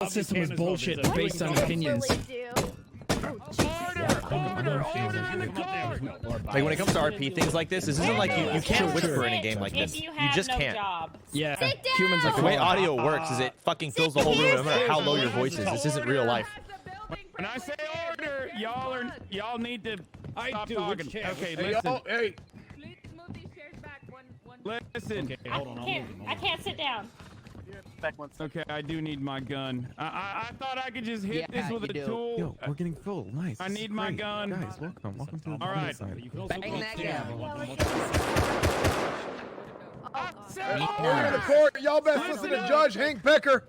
thought the system was bullshit based on opinions. Like when it comes to RP things like this isn't like you can't whisper in a game like this. You just can't. Yeah, humans like the way audio works is it fucking fills the whole room no matter how low your voice is. This isn't real life. When I say order, y'all need to stop talking. Okay, Hey, listen. hey. Please move these chairs back one. Listen. Okay, hold on. I can't sit down. Okay, I do need my gun. I thought I could just hit this with a tool. Yo, we're getting full. Nice. I need my gun. Guys, welcome to the All right. side. Bang that gavel. We're in the court. Y'all best listen to Judge Hank Pecker.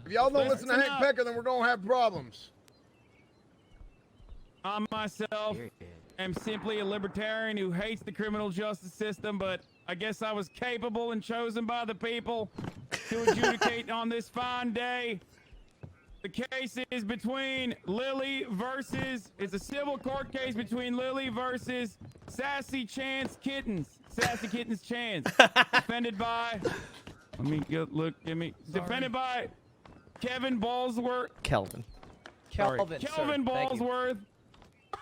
If y'all don't listen to Hank Pecker, then we're gonna have problems. I myself am simply a libertarian who hates the criminal justice system, but I guess I was capable and chosen by the people to adjudicate on this fine day. The case is between Lily versus, it's a civil court case between Lily versus Sassy Chance Kittens. Sassy Kittens Chance. Defended by, let me go look, defended by Kevin Ballsworth. Kelvin. Kelvin Ballsworth.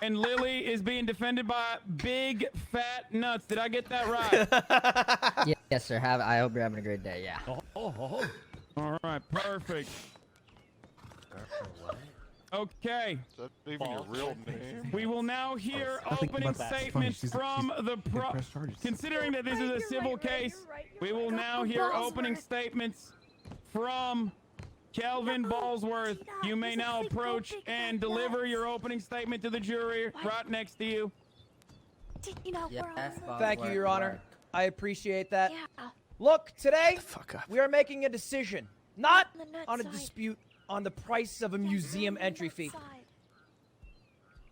And Lily is being defended by Big Fat Nuts. Did I get that right? Yes, sir. I hope you're having a great day. Yeah. All right, perfect. Okay. Is that even your real name? We will now hear opening statements from the Considering that this is a civil case, we will now hear opening statements from Kelvin Ballsworth. You may now approach and deliver your opening statement to the jury right next to you. Thank you, Your Honor. I appreciate that. Look, today we are making a decision, not on a dispute on the price of a museum entry fee.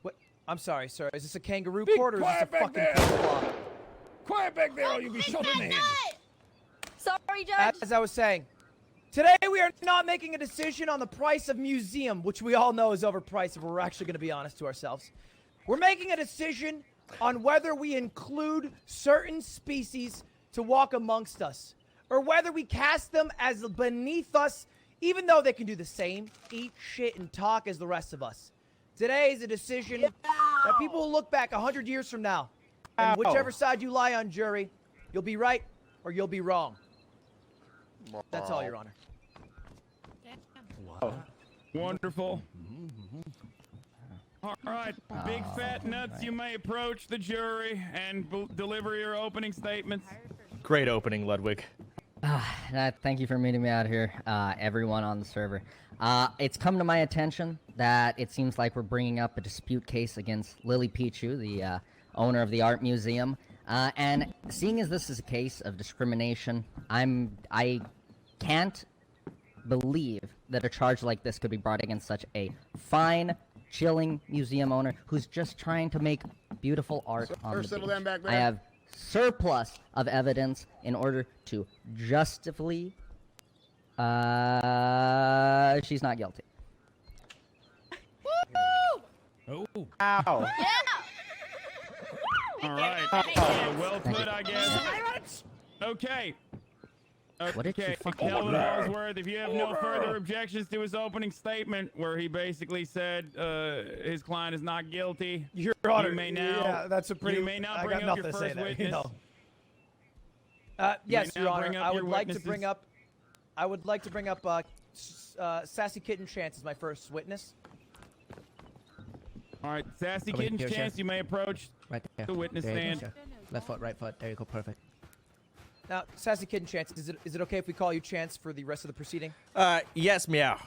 What? I'm sorry, sir. Is this a kangaroo court or is this a fucking law? Quiet back there, or you'll be shot in the head. Sorry, Judge. As I was saying, today we are not making a decision on the price of museum, which we all know is overpriced if we're actually going to be honest to ourselves. We're making a decision on whether we include certain species to walk amongst us, or whether we cast them as beneath us, even though they can do the same, eat, shit, and talk as the rest of us. Today is a decision that people will look back 100 years from now, and whichever side you lie on, jury, you'll be right or you'll be wrong. That's all, Your Honor. Wonderful. All right, Big Fat Nuts, you may approach the jury and deliver your opening statements. Great opening, Ludwig. Thank you for meeting me out here, everyone on the server. It's come to my attention that it seems like we're bringing up a dispute case against Lilypichu, the owner of the art museum. And seeing as this is a case of discrimination, I can't believe that a charge like this could be brought against such a fine, chilling museum owner who's just trying to make beautiful art on the beach. I have surplus of evidence in order to justify she's not guilty. Oh. Ow. Yeah. All right. Well put, I guess. Okay. What did you fucking Kelvin Ballsworth, if you have no further objections to his opening statement, where he basically said his client is not guilty, Your Honor, you may now, yeah, that's a pretty. you may now I bring got up your nothing to say first there, witness. you know. Yes, may Your now Honor. bring up I your would like to witnesses. bring up. I would like to bring up Sassy Kitten Chance as my first witness. All right, Sassy Over Kitten here, Chance, Sheriff. you may approach Right there. the witness There you go, stand. Sheriff. Left foot, right foot. There you go. Perfect. Now, Sassy Kitten Chance, is it okay if we call you Chance for the rest of the proceeding? Yes, meow.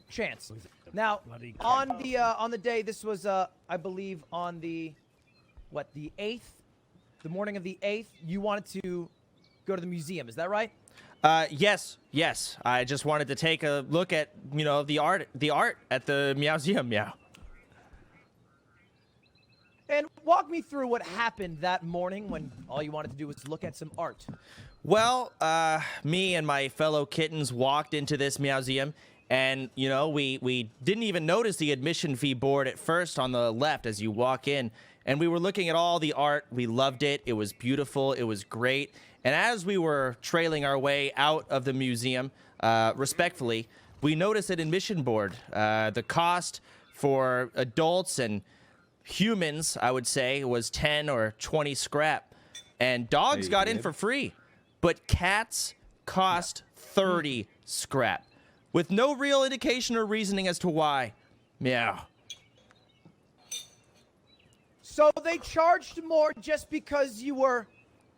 Chance. Now, on the day, this was I believe on the 8th, the morning of the 8th, you wanted to go to the museum. Is that right? Yes. I just wanted to take a look at, the art at the Meowseum, meow. And walk me through what happened that morning when all you wanted to do was look at some art. Well, me and my fellow kittens walked into this Meowseum, and, we didn't even notice the admission fee board at first on the left as you walk in. And we were looking at all the art. We loved it. It was beautiful. It was great. And as we were trailing our way out of the museum, respectfully, we noticed an admission board. The cost for adults and humans, I would say, was 10 or 20 scrap. And dogs got in for free. But cats cost 30 scrap. With no real indication or reasoning as to why. Meow. So they charged more just because you were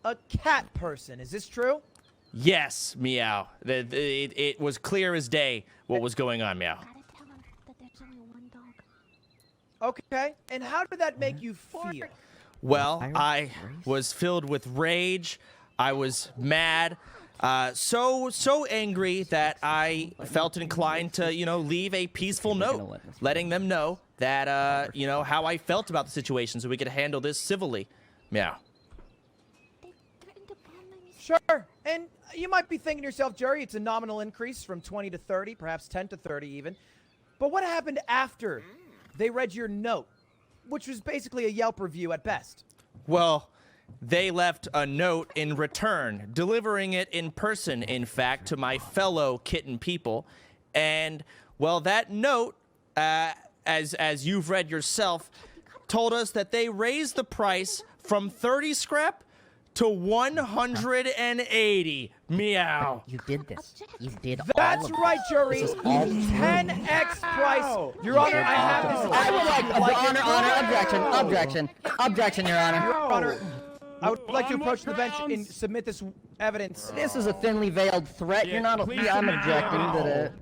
a cat person. Is this true? Yes, meow. It was clear as day what was going on, meow. Okay. And how did that make you feel? Well, I was filled with rage. I was mad. So angry that I felt inclined to, leave a peaceful note, letting them know that, how I felt about the situation so we could handle this civilly. Meow. Sure. And you might be thinking to yourself, Jerry, it's a nominal increase from 20 to 30, perhaps 10 to 30 even. But what happened after they read your note, which was basically a Yelp review at best? Well, they left a note in return, delivering it in person, in fact, to my fellow kitten people. And, well, that note, as you've read yourself, told us that they raised the price from 30 scrap to 180. Meow. You did this. You did all That's of right, this. Jerry. This is all 10x price. Your Honor, I have this. I would like objection, Your Honor. Your Honor, I would like to approach the bench and submit this evidence. This is a thinly veiled threat. You're not. I'm objecting to it.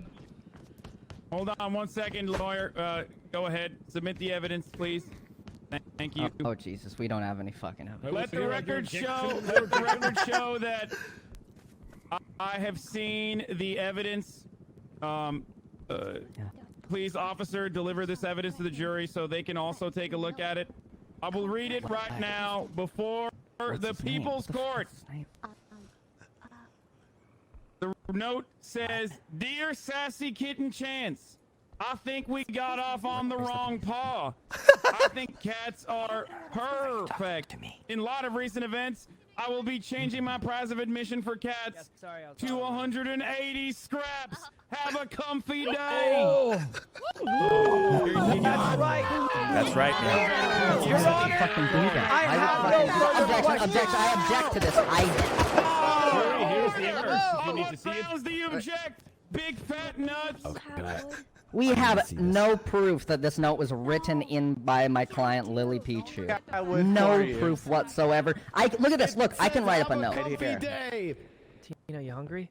Hold on 1 second, lawyer. Go ahead. Submit the evidence, please. Thank you. Oh Jesus, we don't have any fucking evidence. Let the record show that I have seen the evidence. Please, officer, deliver this evidence to the jury so they can also take a look at it. I will read it right now before the People's Court. The note says, "Dear Sassy Kitten Chance, I think we got off on the wrong paw. I think cats are perfect. In light of recent events, I will be changing my price of admission for cats to 180 scraps. Have a comfy day." That's right. That's right, meow. Your Honor, Fucking do that. I have no further questions. I object to this. Here's the evidence. You need to see it. Do you object? Big fat nuts. We have no proof that this note was written in by my client Lilypichu. No proof whatsoever. Look at this. Look, I can write up a note. Tina, you hungry?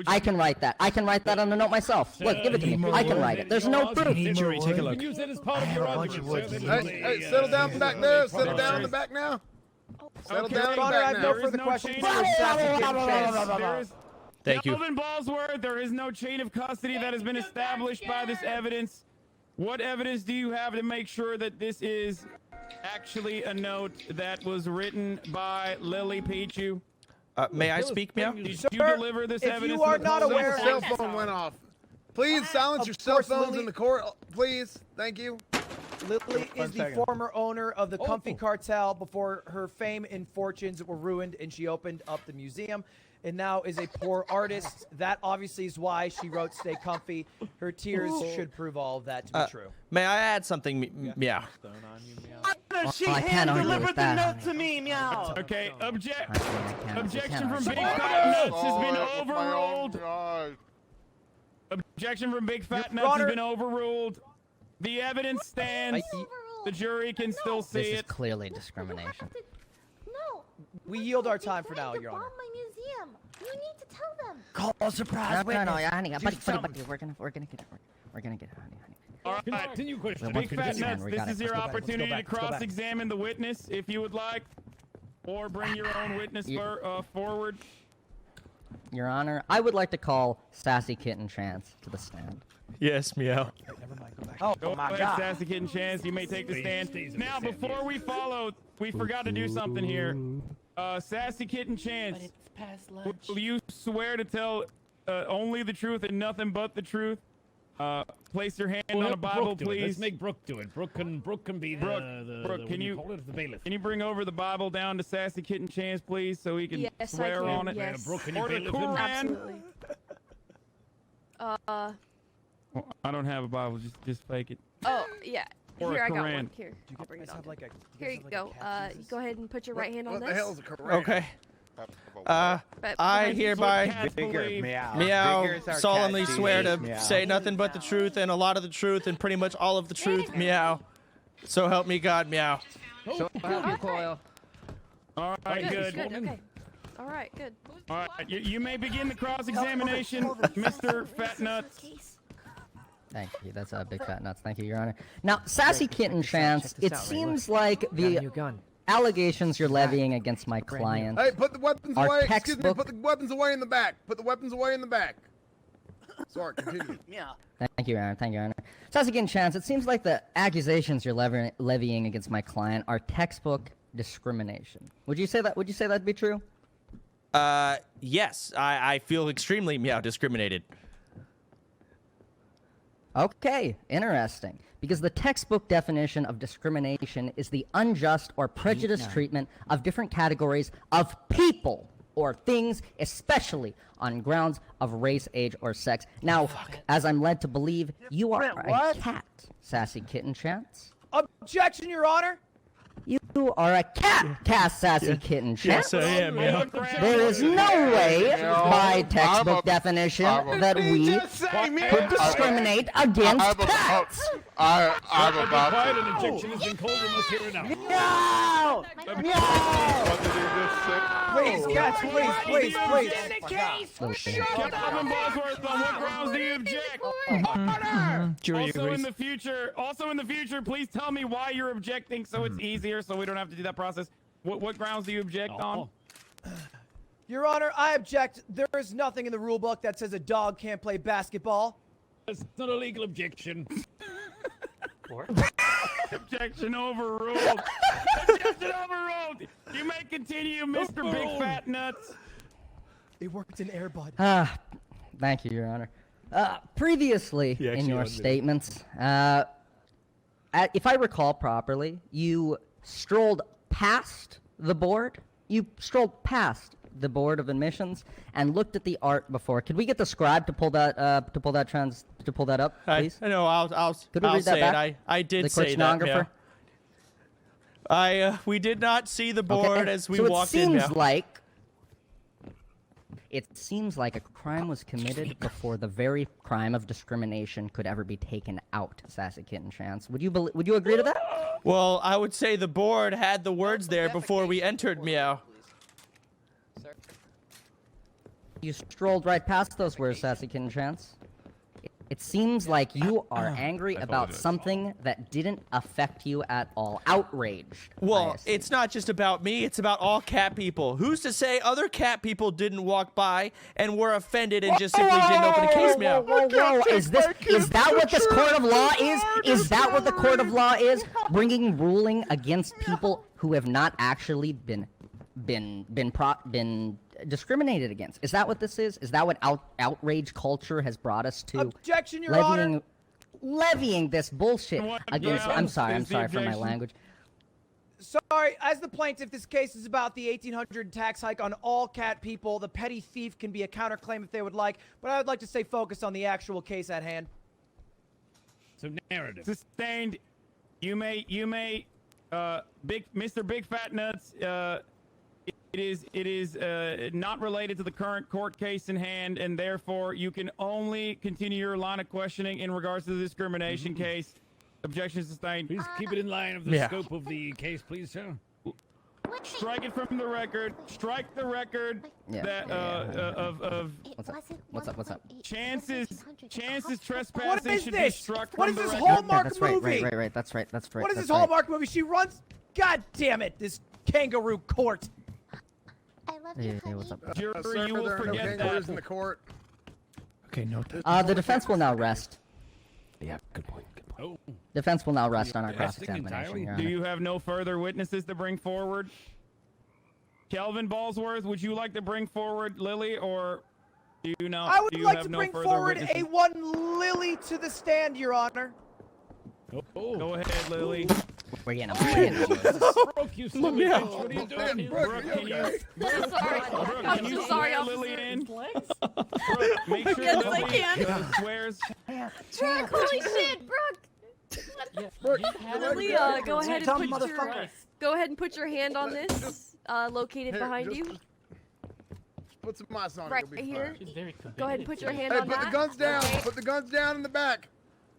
I can write that. I can write that on a note myself. Look, give it to me. I can write it. There's no proof. Use it as part of your Hey, settle down back there. Settle down in the back now. Settle down in the Honor, I back have no now. further questions for Sassy Kitten Chance. Thank you. Calvin Ballsworth, there is no chain of custody that has been established by this evidence. What evidence do you have to make sure that this is actually a note that was written by Lilypichu? May I speak, meow? Did Sir, you deliver this if evidence? you are to the not police? aware- Cell phone went off. Please silence your cell course, phones Lily- in the court, please. Thank you. Lily is the former owner of the Comfy Cartel before her fame and fortunes were ruined and she opened up the museum and now is a poor artist. That obviously is why she wrote Stay Comfy. Her tears should prove all of that to be true. May I add something, meow? She I can't argue delivered with the that. note to me, meow. Okay, objection Objection from Big Fat Fat Nuts has been Oh, my own overruled. God. Objection from Big Fat Your Nuts Honor- has been overruled. The evidence stands. The jury can still see This is it. clearly discrimination. No. We yield our time for now, They're Your trying Honor. to bomb my museum. You need to tell them. Call surprise No, witness. honey, Do buddy, something. we're gonna get it. We're gonna get it, honey. All right. Continue question. Big Fat Condition, Nuts, we this got it. is your Let's go back, let's go opportunity to back, let's go back. cross-examine the witness if you would like, or bring your own witness forward. Your Honor, I would like to call Sassy Kitten Chance to the stand. Yes, meow. Oh, Go my ahead, God. Sassy Kitten Chance. You may take the stand. Now, before we follow, we forgot to do something here. Sassy Kitten Chance, will you swear to tell only the truth and nothing but the truth? Place your hand on a Bible, please. Let's make Brooke do it. Brooke can be Brooke, the can you call it, the bailiff. Can you bring over the Bible down to Sassy Kitten Chance, please, so he can Yes, swear I can. on it? Yes. Brooke, can you Or the bailiff him? Quran? Absolutely. Well, I don't have a Bible. Just fake it. Oh, yeah. Or a Here, I got Quran. one. Here, I'll bring it on. Here you go. Go ahead and put your right hand on What this. the hell is a Quran? Okay. But I hereby Meow. meow solemnly swear to say nothing but the truth and a lot of the truth and pretty much all of the truth. Meow. So help me God. Meow. So help you, Coil. All right, good. Okay. All right, good. All right, you may begin the cross-examination, Mr. Fat Nuts. Thank you. That's a big fat nuts. Thank you, Your Honor. Now, Sassy Kitten Chance, this it out, seems like Got a the new gun. allegations you're levying against my client Hey, put the weapons Our away. Excuse me. textbook- Put the weapons away in the back. Put the weapons away in the back. Sorry, continue. Thank you, Your Honor. Thank you, Your Honor. Sassy Kitten Chance, it seems like the accusations you're levying against my client are textbook discrimination. Would you say that? Would you say that'd be true? Yes, I feel extremely discriminated. Okay, interesting. Because the textbook definition of discrimination is the unjust or prejudiced treatment of different categories of people or things, especially on grounds of race, age, or sex. Now, as I'm led to believe, you are a cat, Sassy Kitten Chance. Objection, Your Honor. You are a cat, Sassy Kitten Chance. Yes, I am. Yeah. There is no way, by textbook definition, that we could discriminate against cats. I'm about Quiet, to. an objection has been called. We must hear it now. No! Please, cats, please. Calvin Bosworth, on what grounds do you object? Also in the future, please tell me why you're objecting so it's easier so we don't have to do that process. What grounds do you object on? Your Honor, I object. There is nothing in the rule book that says a dog can't play basketball. That's not a legal objection. Objection overruled. Objection overruled. You may continue, Mr. Big Fat Nuts. It worked in Airbud. Thank you, Your Honor. Previously, in your statements, if I recall properly, you strolled past the board. You strolled past the board of admissions and looked at the art before. Could we get the scribe to pull that up, please? I know. I'll Could we read that say back? it. I did The say that. stenographer? Yeah. We did not see the board as we walked in. It seems like a crime was committed before the very crime of discrimination could ever be taken out, Sassy Kitten Chance. Would you agree to that? Well, I would say the board had the words there before we entered. Meow. You strolled right past those words, Sassy Kitten Chance. It seems like you are angry about something that didn't affect you at all. Outraged. Well, it's not just about me. It's about all cat people. Who's to say other cat people didn't walk by and were offended and just simply didn't open a case? Meow. Whoa. Is that what this court of law is? Is that what the court of law is? Bringing ruling against people who have not actually been discriminated against. Is that what this is? Is that what outrage culture has brought us to? Objection, Your Honor. Levying this bullshit against. I'm sorry for my objection? language. Sorry, as the plaintiff, this case is about the 1800 tax hike on all cat people. The petty thief can be a counterclaim if they would like, but I would like to stay focused on the actual case at hand. So narrative. Sustained. You may, Mr. Big Fat Nuts, it is not related to the current court case in hand, and therefore you can only continue your line of questioning in regards to the discrimination case. Objection sustained. Please keep it in line of the scope of the case, please, sir. Strike it from the record. Strike the record that of What's up? Chances trespassing What is should this? be struck What from is the this record. Hallmark That's movie? right. That's right. What is this Hallmark movie? She runs. God damn it! This kangaroo court. I love you, honey. What's up? Jury, Sir, you will there are no forget kangaroos that. in the court. Okay, no. The defense will now rest. Yeah, good point. Oh, Defense will now rest on our Resting cross-examination, entirely? Your Do Honor. you have no further witnesses to bring forward? Kelvin Ballsworth, would you like to bring forward Lily or Do you know? I would do you like have to no bring further forward witnesses? a one Lily to the stand, Your Honor. Go ahead, Lily. We're getting Brooke, you silly bitch. What are you doing here? Brooke, can you? So sorry. Brooke, I'm can you so sorry, swear Lily officer. in? Brooke, make sure Yes, I Lily can. swears. Brooke, holy shit, Brooke. Brooke, Lily, go ahead and put your hand on this, located Here, behind just- you. just put some ice on Right it. You'll be here. fine. Go ahead and put your hand Hey, on put that. the guns down. Okay. Put the guns down in the back.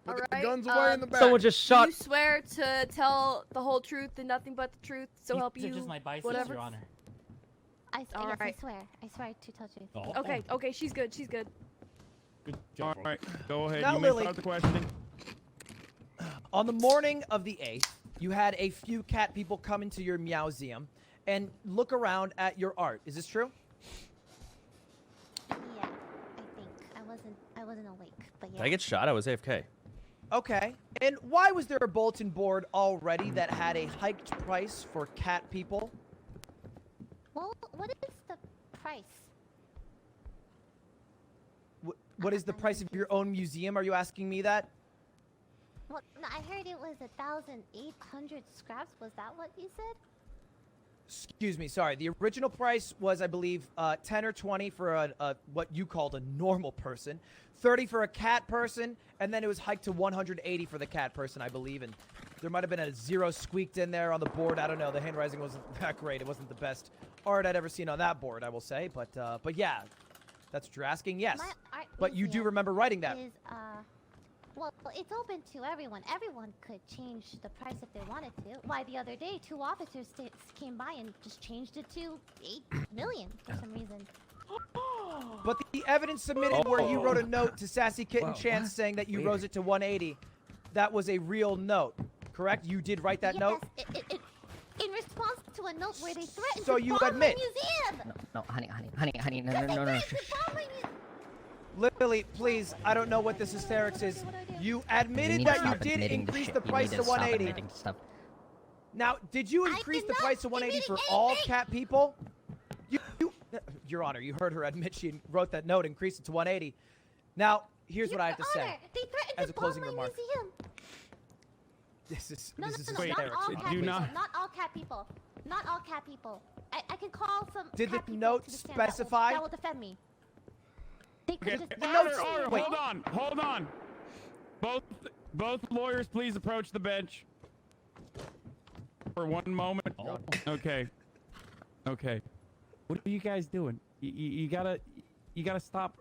Put the Alright, guns away in the back. Someone just shot. You swear to tell the whole truth and nothing but the truth, so help you. Just my biceps, whatever. Your Honor. All I right. swear to tell you. Oh. Okay, she's good. She's good. Good All job. right, go ahead. Now, you may Lily. start the questioning. On the morning of the 8th, you had a few cat people come into your Meowseum and look around at your art. Is this true? Yeah, I think I wasn't awake, but yeah. Did I get shot? I was AFK. Okay. And why was there a bulletin board already that had a hiked price for cat people? Well, what is the price? What is the price of your own museum? Are you asking me that? Well, no, I heard it was 1,800 scraps. Was that what you said? Excuse me, sorry. The original price was, I believe, 10 or 20 for a what you called a normal person, 30 for a cat person, and then it was hiked to 180 for the cat person, I believe. And there might have been a 0 squeaked in there on the board. I don't know. The handwriting wasn't that great. It wasn't the best art I'd ever seen on that board, I will say. But yeah, that's what you're asking. Yes, My art but you do museum remember writing that. Is, well, it's open to everyone. Everyone could change the price if they wanted to. Why, the other day, 2 officers came by and just changed it to 8 million for some reason. But the evidence submitted where you wrote a note to Sassy Kitten Chance saying that you rose it to 180, that was a real note, correct? You did write that note? Yes, in response to a note where they threatened So to you bomb admit? my museum. No, honey, no. They threatened to bomb my museum. Lily, please, I don't know what this hysterics is. You admitted need that to you stop did admitting increase shit. the You price need to stop 180. admitting stuff. Now, did you increase the price to 180 for all cat people? Your Honor, you heard her admit she wrote that note, increased it to 180. Now, here's what I have to say. Honor, they threatened as to a closing bomb my remark. museum. This is No, hysterics. not all do cat people. not- Not all cat people. Not all cat people. I can call some. Did the cat people note to the stand that will- specify? that will defend me? They could Okay, just order, wait. hold on. Both lawyers, please approach the bench for one moment. Okay. What are you guys doing? You gotta stop.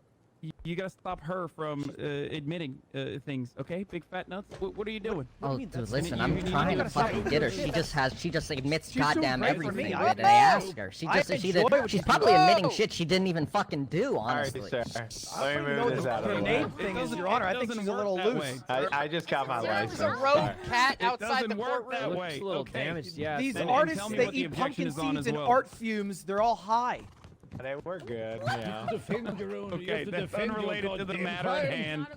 You gotta stop her from admitting things. Okay, big fat nuts. What are you doing? Oh, dude, listen, you- I'm you trying to gotta stop fucking it. get her. She just admits She's doing goddamn great for everything me. that I ask her. She I just enjoy what she's she's probably doing. admitting shit she didn't even fucking do, honestly. I don't even know what the grenade thing is, Your Honor. I think she's a little loose. I just got my license. There's a rogue cat It doesn't work that way. Looks a little Okay. damaged, yeah. These And artists, tell me they what the eat objection pumpkin is on seeds as and well. art fumes. They're all high. They were good, You yeah. defend your own. you Okay, have to that's defend your unrelated to the goddamn matter at claim. hand.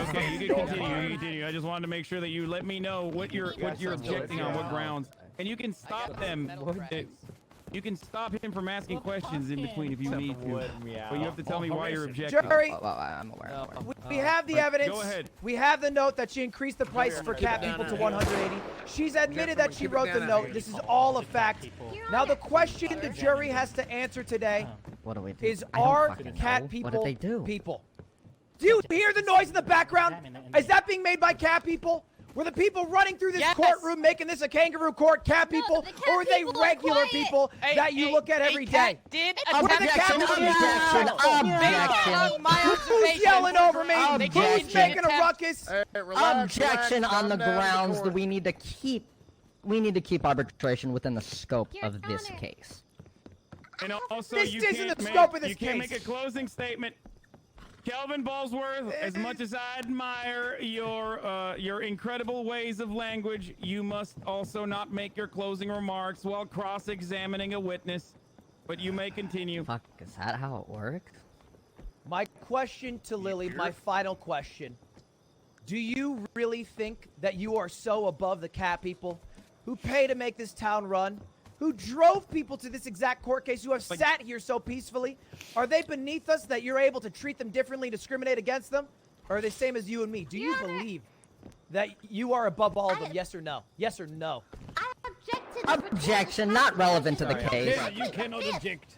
Okay, you can continue. I just wanted to make sure that you let me know what you're objecting on, what grounds, and you can stop them. You can stop him from asking questions in between if you need to, but you have to tell me why you're objecting. Jury, Oh, I'm aware. we have the evidence. Go ahead. We have the note that she increased the price for cat people to 180. She's admitted that she wrote the note. This is all a fact. Now the question the jury has to answer today What do we do? is: I don't are fucking cat know. people What did they do? people? Do you hear the noise in the background? Is that being made by cat people? Were the people running through this courtroom making this a kangaroo court cat people, the cat or were they people are regular quiet. people that you look at every day? Were the cat Objection! people? Objection! Who's yelling over me? Who's Objection. making a ruckus? Objection on the grounds that we need to keep arbitration within the scope Your of this Honor. case. And also, This you isn't can't the make, scope of this you can't case. make a closing statement. Kelvin Ballsworth, as much as I admire your incredible ways of language, you must also not make your closing remarks while cross-examining a witness. But you may continue. Fuck, is that how it works? My question to Lily, my final question. Do you really think that you are so above the cat people who pay to make this town run, who drove people to this exact court case, who have sat here so peacefully, are they beneath us that you're able to treat them differently, discriminate against them? Or are they same as you and me? Do you believe that you are above all of them? Yes or no? Yes or no? I object to the Objection, not relevant to the case. You cannot object.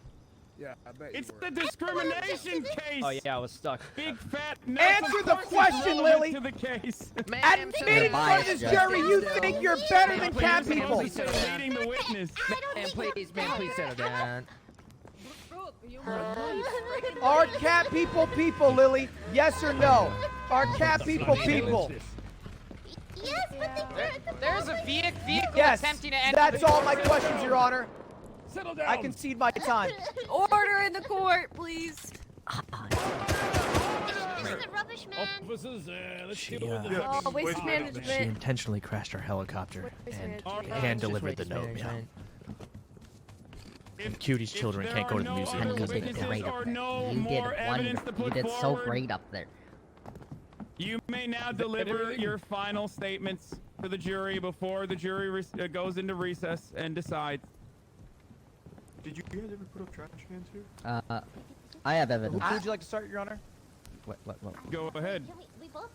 Yeah, I bet It's you were. the discrimination case. Oh yeah, I was stuck. Big fat. No, Answer of the course it's question, relevant Lily. To the case. Admit in front of this jury you think you're better than cat people. Instead of leading the witness. Please, man, please settle down. Are cat people people, Lily? Yes or no? Are cat people people? Yes, but There's a vehicle Yes, attempting to enter. that's all my questions, Your Honor. Settle down. I concede my time. Order in the court, please. This is a rubbish man. Officers, let's deal with the Oh, waste She management. intentionally crashed our helicopter Waste and management. hand-delivered the note. Yeah. And Cutie's children can't go to the museum. And you Other did witnesses great or up there. no You did more evidence to wonderful. You put did so forward? great up there. You may now deliver your final statements to the jury before the jury goes into recess and decides. Did you guys ever put up trash cans here? I have evidence. Who would you like to start, Your Honor? What? Go ahead. Can we both?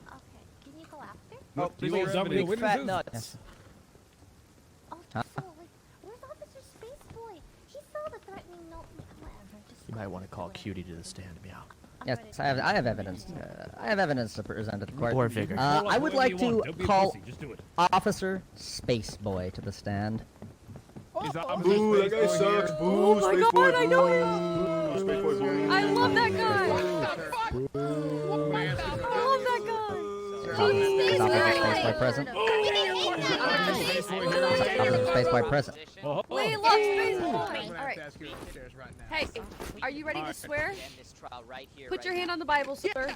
Okay. Can you go after? Oh, These big, are evidence. big fat witnesses? nuts. Oh, Huh? so like, where's Officer Space Boy? He saw the threatening note. Whatever. Just. You might want to call Cutie to the stand, meow. Yes, I have evidence. I have evidence to present to the court. Or Vigor. I would like to Don't be a call pussy, just do it. Officer Spaceboy to the stand. Is Boo, that guy sucks. Boo, Oh my Space God, Boy. I know him. Boo, Space Boy, boo. I love that guy. I love that guy. Is Officer Spaceboy present? Officer Spaceboy present. We love Space Boy. All right. Hey, are you ready to swear? Put your hand on the Bible, sir.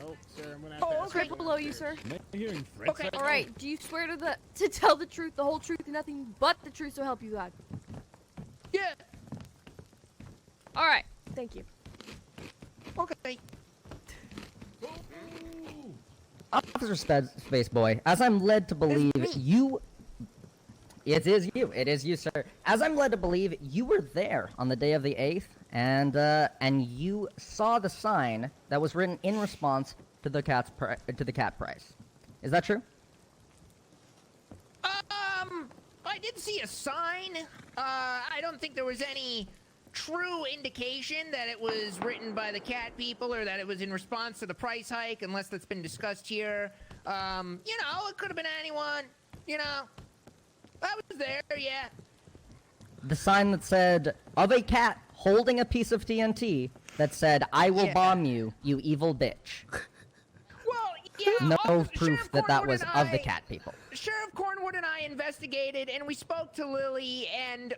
Oh, sir, I'm gonna have to ask Right below you, sir. hearing threats. All right. Do you swear to tell the truth, the whole truth, and nothing but the truth, so help you God? Yeah. All right. Thank you. Okay. Officer Spaceboy, as I'm led to believe you... It is you, sir. As I'm led to believe, you were there on the day of the 8th, and you saw the sign that was written in response to the cat price. Is that true? I did see a sign. I don't think there was any true indication that it was written by the cat people or that it was in response to the price hike, unless that's been discussed here. You know, it could have been anyone. You know, I was there, yeah. The sign that said, of a cat holding a piece of TNT, that said, I will bomb you, you evil bitch. Well, yeah. No proof that that was of the cat people. Sheriff Cornwood and I investigated, and we spoke to Lily, and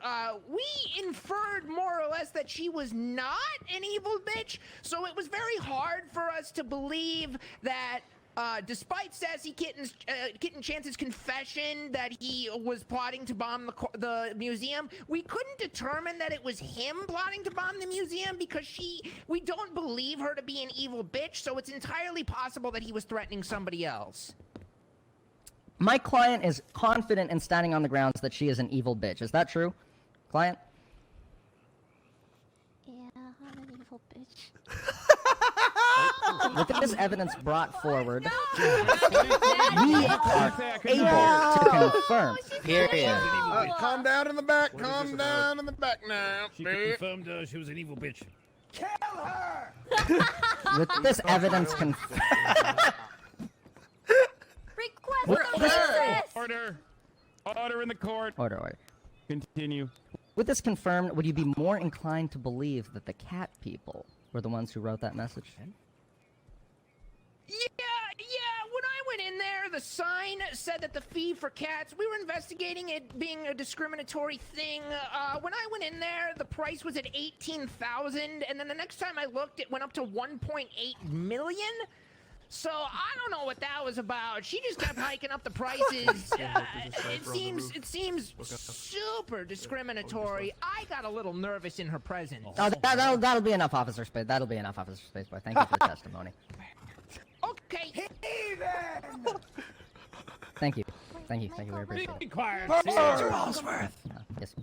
we inferred more or less that she was not an evil bitch. So it was very hard for us to believe that, despite Sassy Kitten Chance's confession that he was plotting to bomb the museum, we couldn't determine that it was him plotting to bomb the museum because we don't believe her to be an evil bitch. So it's entirely possible that he was threatening somebody else. My client is confident in standing on the grounds that she is an evil bitch. Is that true, client? Yeah, I'm an evil bitch. With this evidence brought forward, we are able to confirm. Period. Calm down in the back. Calm down in the back now. She confirmed she was an evil bitch. With this evidence confirmed. Order. Order in the court. Order. Continue. With this confirmed, would you be more inclined to believe that the cat people were the ones who wrote that message? Yeah, when I went in there, the sign said that the fee for cats, we were investigating it being a discriminatory thing. When I went in there, the price was at $18,000, and then the next time I looked, it went up to $1.8 million. So I don't know what that was about. She just kept hiking up the prices. It seems super discriminatory. I got a little nervous in her presence. Oh, that'll be enough, Officer Space. That'll be enough, Officer Spaceboy. Thank you for your testimony. Okay. Thank you. We appreciate it. Be quiet. Yes.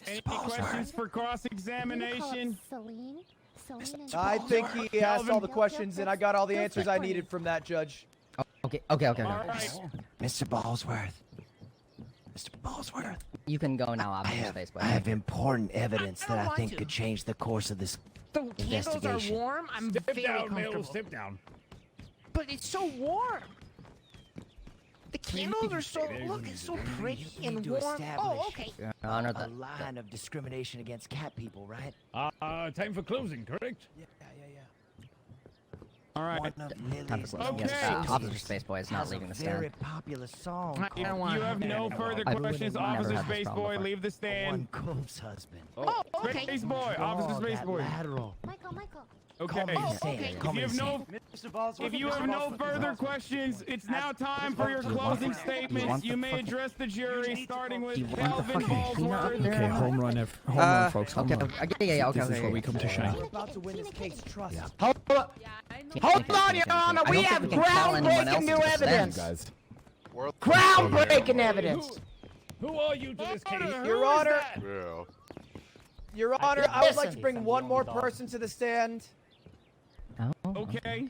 Any questions for cross-examination? Celine? I think he asked all the questions, and I got all the answers I needed from that judge. Okay. All right. Mr. Ballsworth. Mr. Ballsworth. You can go now, Officer Spaceboy. I have important evidence that I think could change the course of this The candles are investigation. warm. I'm Step very down, comfortable. Mills. Step down. But it's so warm. The candles are so it's so pretty and warm. Oh, okay. Your Honor, A line of discrimination against cat people, right? Time for closing, correct? Yeah. All right. One of Lily's Okay. Yes, Officer Spaceboy is not has leaving the a very stand. popular song If called you have no further I've questions, never Officer had this problem Spaceboy, before. leave the stand. One Cope's husband. Oh, okay. Spaceboy, Officer Draw that Spaceboy. lateral. Michael. Okay. Call me insane. okay. Call me If you have insane. Mr. Ballsworth. If you have no further questions, it's now time for your closing statements. You may address the jury, starting with Calvin Ballsworth. Okay, home run, folks. Home Okay. run. Yeah. This is where we come to shine. We're about to win this case. Trust. Hold on, Your Honor. We have groundbreaking new evidence. Guys. Groundbreaking evidence. Who are you to this case? Your Honor. Your Honor, I would like to Listen. bring one more person to the stand. Okay.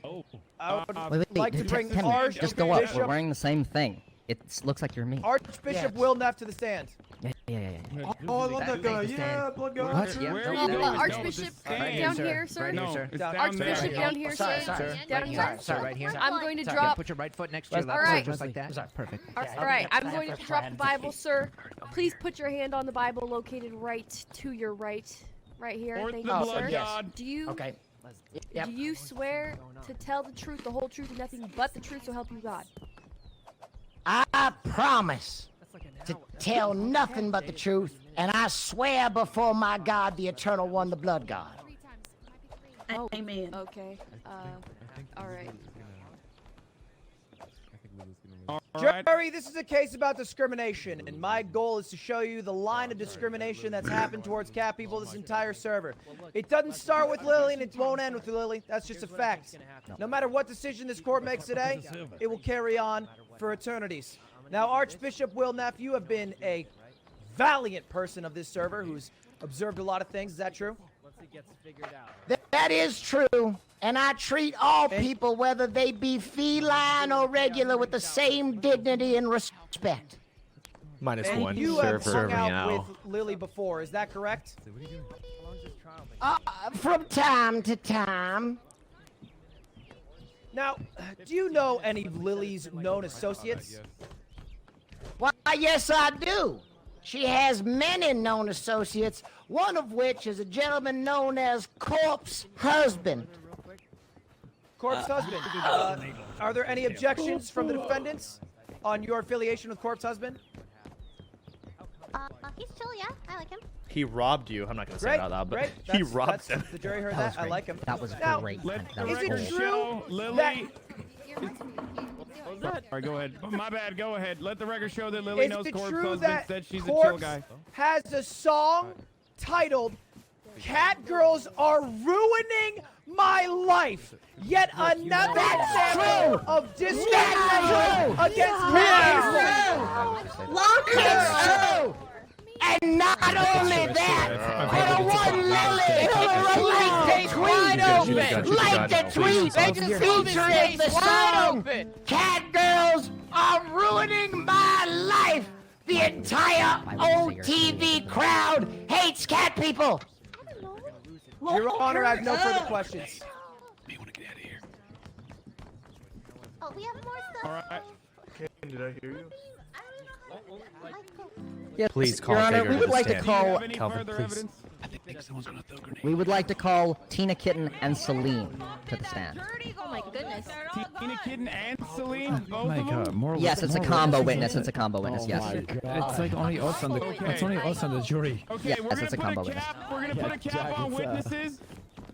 I would Wait, like to bring Tim, just go up. We're Archbishop, wearing the same thing. It looks like you're me. Archbishop Will Neff to the stand. Yeah. Oh, I love that guy. Yeah, blood guy. What? Where are you going? Archbishop down here, sir. No, it's down Archbishop there. down here, sir. Down here. Right here. I'm going to drop. Put your right foot next to your left foot, just like that. Perfect. All right, I'm going to drop the Bible, sir. Please put your hand on the Bible located right to your right here. Or Thank the you, blood sir. god. Do you Okay. do you swear to tell the truth, the whole truth, and nothing but the truth, so help you God? I promise to tell nothing but the truth, and I swear before my God, the Eternal One, the Blood God. Oh, amen. Okay. All right. All right. Jerry, this is a case about discrimination, and my goal is to show you the line of discrimination that's happened towards cat people this entire server. It doesn't start with Lily, and it won't end with Lily. That's just a fact. No matter what decision this court makes today, it will carry on for eternities. Now, Archbishop Will Neff, you have been a valiant person of this server who's observed a lot of things. Is that true? That is true, and I treat all people, whether they be feline or regular, with the same dignity and respect. Minus And one. you have hung Server out meow. with Lily before. Is that correct? From time to time. Now, do you know any of Lily's known associates? Why, yes, I do. She has many known associates, one of which is a gentleman known as Corpse Husband. Corpse Husband. Are there any objections from the defendants on your affiliation with Corpse Husband? He's chill, yeah. I like him. He robbed you. I'm not gonna say Great, it out loud, but great. he robbed That's, him. the jury heard That was that. I great. like him. That was Now, great. Let That the was is it record great. show true Lily. that- All right, go ahead. My bad. Go ahead. Let the record show that Lily Is knows it Corpse true husband that said she's a chill Corpse guy. has a song titled "Cat Girls Are Ruining My Life"? Yet another example of discrimination against cat people. It's true. And not only that, but a one Lily like the tweet featuring the song "Cat Girls Are Ruining My Life." The entire OTV crowd hates cat people. Your Honor, I have no further questions. Oh, we have more stuff. All right. Did I hear you? Yes, Please call Your Honor, Digger we to would the like to stand. Do you call. have any Calvin, further please. evidence? We would like to call Tina Kitten and Celine to the stand. Oh my goodness. Tina Kitten and Celine, both My of them? God, more. Yes, it's a combo witness. It's a combo witness. Oh Yes. my God. It's like only us on the. It's only us on the jury. Okay, Yes, we're it's gonna a combo put a witness. cap. We're gonna put a cap on witnesses.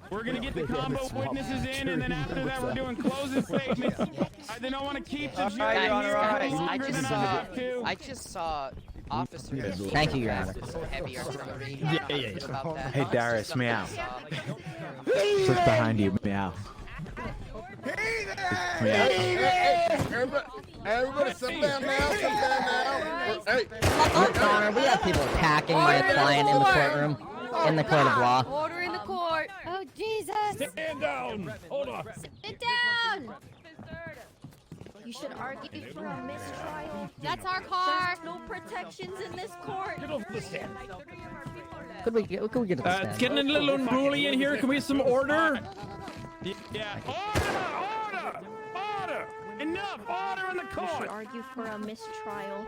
We're gonna get the combo witnesses in, and then after that, we're doing closing statements. I then I want to keep the All jury right, Your Honor, here all for right. longer than I have to. I just saw officers. Thank you, Your Honor. Heavy artillery. Yeah. About that. Hey, Darius, meow. Just behind you, meow. Hey there! Everybody sit down now. Sit down now. Hey. Your Honor, we have people attacking my client in the courtroom, in the court of law. Order in the court. Oh, Jesus. Stand down. Hold on. Sit down. You should argue for a mistrial. That's our car. No protections in this court. Get off the stand. Could we get to the stand? It's getting a little unruly in here. Can we have some order? Yeah. Order! Enough! Order in the You court! should argue for a mistrial.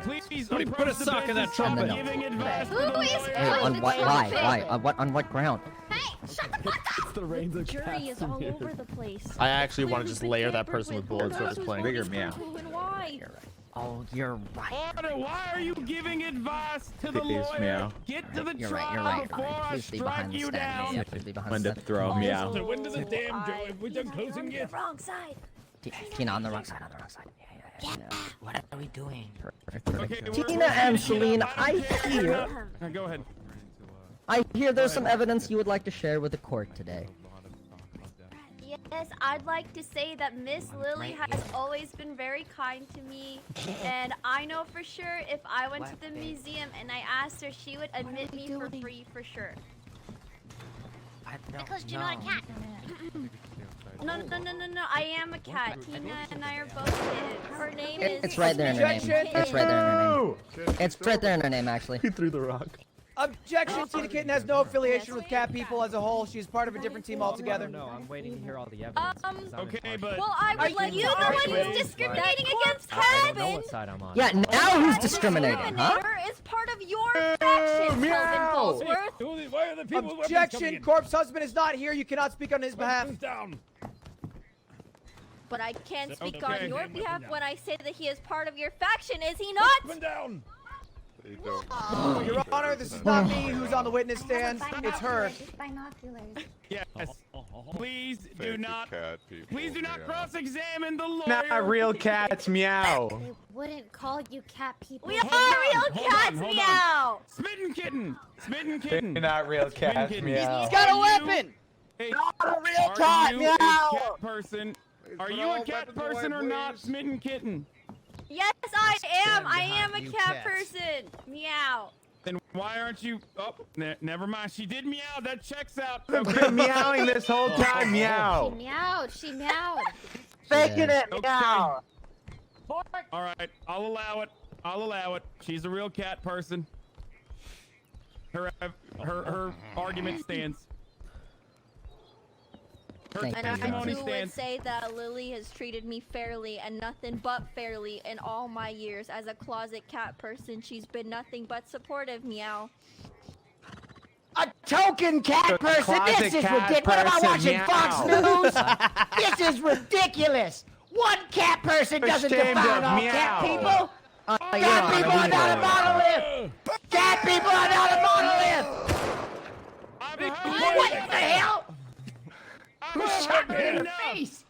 Please, Somebody put a sock in that trumpet. Giving advice to Who the is lawyer. Wait, on what? Why? On what ground? Hey, shut the fuck up. The jury is all over the place. I actually want to just layer that person with bullets for this Who's playing. bigger meow. Who and why? Oh, you're right. Order! Why are you giving advice to the Please, lawyer? meow. Get to the You're trial right. before I Please be strike behind the you stand. down. Yeah, please be behind When the to stand. throw meow. So when does the damn joy? We done closing yet? Wrong side. Tina, on the wrong side. Yeah. What are we doing? Okay, Tina and Celine, I Go ahead. hear there's some evidence you would like to share with the court today. Yes, I'd like to say that Miss Lily has always been very kind to me, and I know for sure if I went to the museum and I asked her, she would admit me for free for sure. Because you're not a cat. No, I am a cat. Tina and I are both kids. Her name is... It's right there in her name. It's right there in her name. It's right there in her name, actually. He threw the rock. Objection! Tina Kitten has no affiliation with cat people as a whole. She's part of a different team altogether. No, I'm waiting to hear all the evidence. Okay, but... Well, I would like you the one who's discriminating against I don't know Heaven. what side I'm on. Yeah, now who's discriminating, huh? Discriminator is part of your faction, Kelvin Falsworth. Why are the people with weapons coming Objection! in? Corpse husband is not here. You cannot speak on his behalf. Weapons down. But I can speak Okay. on your behalf when I say that he is part of your faction, is he not? Weapons down. Your Honor, this is not me who's on the witness stand. It's her. Binoculars. Yes. Please do not cross-examine the lawyer. Not real cats, meow. They wouldn't call you cat people. We are real cats, hold on. meow! Smitten kitten! They're not real cats, kitten. meow. He's got a weapon! Hey, Not a real are cat, you meow! a cat person? Are put you all a cat weapons away, person or not, please. Smitten kitten? Yes, I am! I am a cat person! Meow! Then why aren't you... Oh, never mind. She did meow. That checks out. I've been meowing this whole time, meow. She meowed. Faking it, Okay. meow. All right, I'll allow it. She's a real cat person. Her argument stands. Her Thank And you, I testimony too would stands. say that Lily has treated me fairly and nothing but fairly in all my years as a closet cat person. She's been nothing but supportive, meow. A token cat person? closet This is cat ridiculous. What am I person, watching? meow. Fox News? This is ridiculous. One cat person doesn't Ashamed define of all meow. cat people. Your Cat Honor, people are not a monolith. Cat people are not a monolith. What the hell? Who shot me in the face?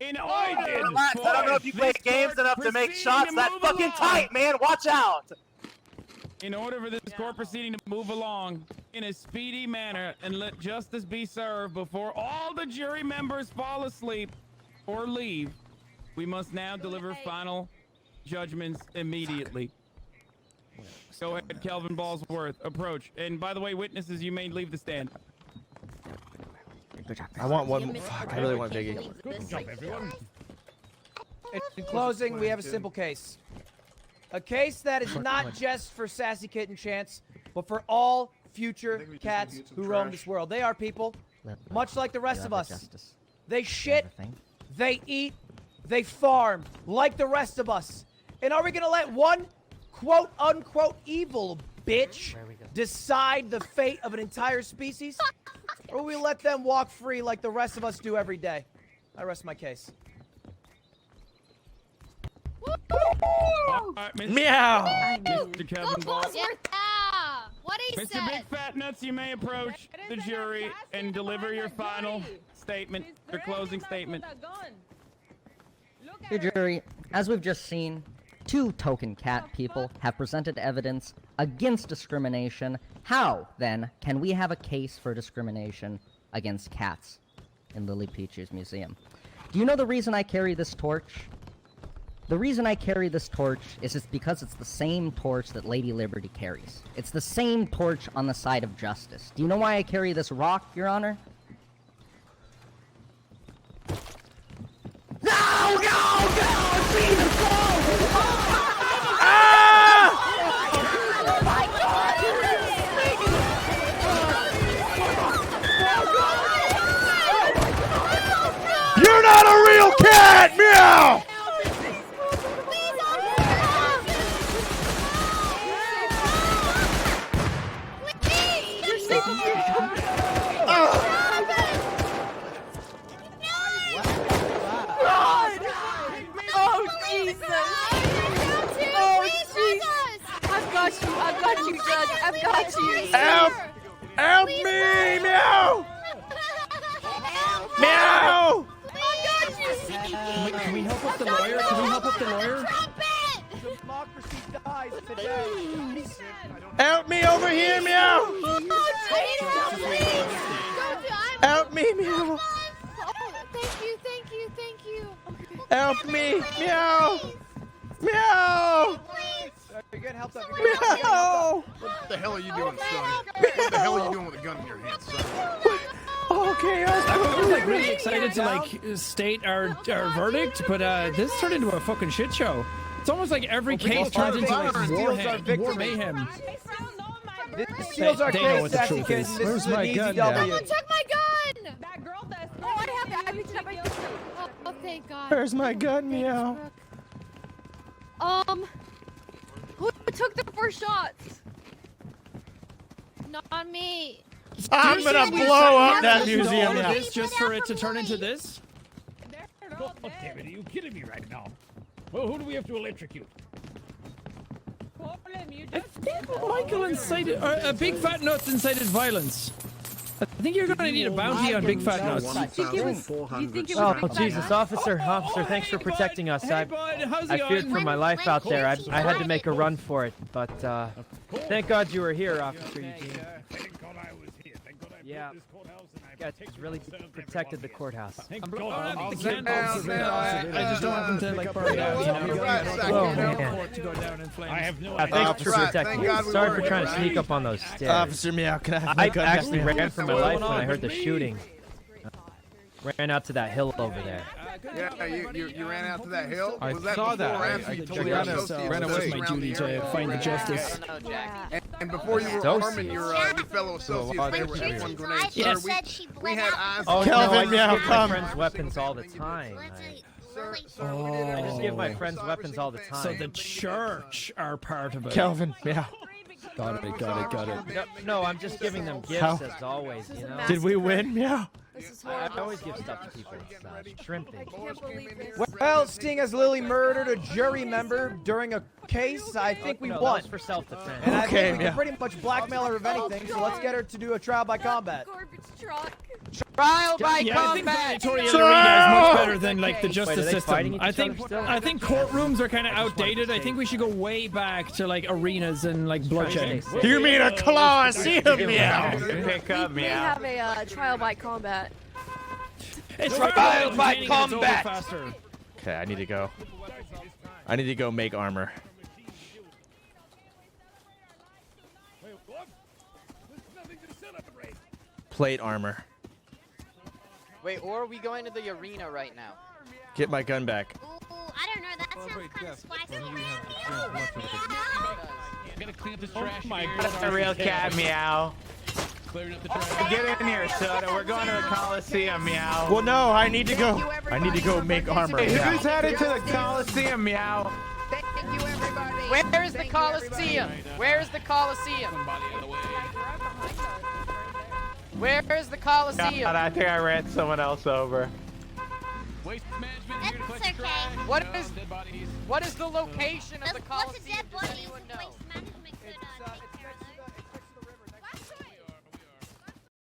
In Relax, order I don't know if you play games enough to make shots that fucking tight, man. Watch out. In order for this court proceeding to move along in a speedy manner and let justice be served before all the jury members fall asleep or leave, we must now deliver final judgments immediately. Go ahead, Kelvin Ballsworth. Approach. And by the way, witnesses, you may leave the stand. I want one more. Fuck, I really want Biggie. Good job, everyone. In closing, we have a simple case. A case that is not just for Sassy Kitten Chance, but for all future cats who roam this world. They are people, much like the rest of us. They shit, they eat, they farm, like the rest of us. And are we gonna let one quote-unquote evil bitch decide the fate of an entire species? Or will we let them walk free like the rest of us do every day? I rest my case. Meow! Mr. Kevin Ballsworth. Yeah! What he Mr. said! Big Fat Nuts, you may approach the jury and deliver your final statement, your closing statement. Your jury, as we've just seen, 2 token cat people have presented evidence against discrimination. How, then, can we have a case for discrimination against cats in Lilypichu's museum? Do you know the reason I carry this torch? The reason I carry this torch is just because it's the same torch that Lady Liberty carries. It's the same torch on the side of justice. Do you know why I carry this rock, Your Honor? No! Jesus, You're not a real cat! Meow! I've got you, Judge. I've got you. Help me! Meow! Meow! Can we help up the lawyer? Can we help up the lawyer? Democracy dies today. Help me over here, meow! Help me, meow! Thank you. Help me, meow! Meow! You're getting helped up. Meow! What the hell are you doing, son? What the hell are you doing with a gun in your hand, son? Okay, I was like really excited to like state our verdict, but this turned into a fucking shit show. It's almost like every case turns into like war mayhem. This steals our case, Sassy Kitten. This is an easy W. Someone took my gun! That girl does. Oh, I have it. I picked it up. I picked it up. Oh, thank God. Where's my gun, meow? Who took the 4 shots? Not me. I'm gonna blow up that museum now. This just for it to turn into this? Oh, damn it, are you kidding me right now? Well, who do we have to electrocute? I think Michael incited, Big Fat Nuts incited violence. I think you're gonna need a bounty on Big Fat Nuts. Oh, Jesus, officer, thanks for protecting us. Hey, bud, how's it I feared going? for my life out there. I had to make a run for it, but thank God you were here, Officer Eugene. Thank God I was here. Thank God I Yeah. built this courthouse and I You guys really protected the courthouse. Thank I God. just don't happen to like burn out, you know. Oh, man. To go down in flames. I have no Thanks idea. for protecting me. Sorry for trying to sneak up on those stairs. Officer Meow, can I have my I gun actually back? ran for my life when I heard the shooting. Ran out to that hill over there. Yeah, you ran out to that hill? I Was that saw before that. or after I you told your associates ran to away. surround My duty the area? to find the justice. I don't know, Jackie. And before you were Associates? arming your fellow associates there with that one grenade, Yes. sir, we had eyes Oh, on no, I Kelvin, just meow, give my come. friends weapons all the time. I just give my friends weapons all the time. So the church are part of it. Kelvin, meow. Got it. No, I'm just giving them gifts as always, you know? Did we win, meow? I always give stuff to people. It's shrimping. Well, seeing as Lily murdered a jury member during a case, I think we No, that won. was for self-defense. And I Okay, think we yeah. can pretty much blackmail her of anything, so let's get her to do a trial by combat. Garbage truck. Trial by Yeah, I think combat. Victoria Arena is much better than like the justice Wait, are they fighting system. each other still? I think courtrooms are kind of outdated. I think we should go way back to like arenas and like bloodshed. You mean a Colosseum, meow? Pick up, We meow. have a trial by combat. It's Trial by entertaining and it's over combat. faster. Okay, I need to go. I need to go make armor. Wait, what? There's nothing to celebrate. Plate armor. Wait, or are we going to the arena right now? Get my gun back. Ooh, I don't know. That sounds kind of spicy. I'm gonna clean up this trash. my here. God. That's a real cat, meow. Clearing up the trash. Get in here, Soda. We're going to the Coliseum, meow. Well, no, I need to go. I need to go make armor. Hey, meow. who's headed to the Coliseum, meow? Thank you, everybody. Where's the Coliseum? Where's the Coliseum? Somebody out of the way. Where's the Coliseum? God, I think I ran someone else over. Waste management here to collect That's the trash. okay. What is Dead bodies. what is the location of the What's a dead Coliseum?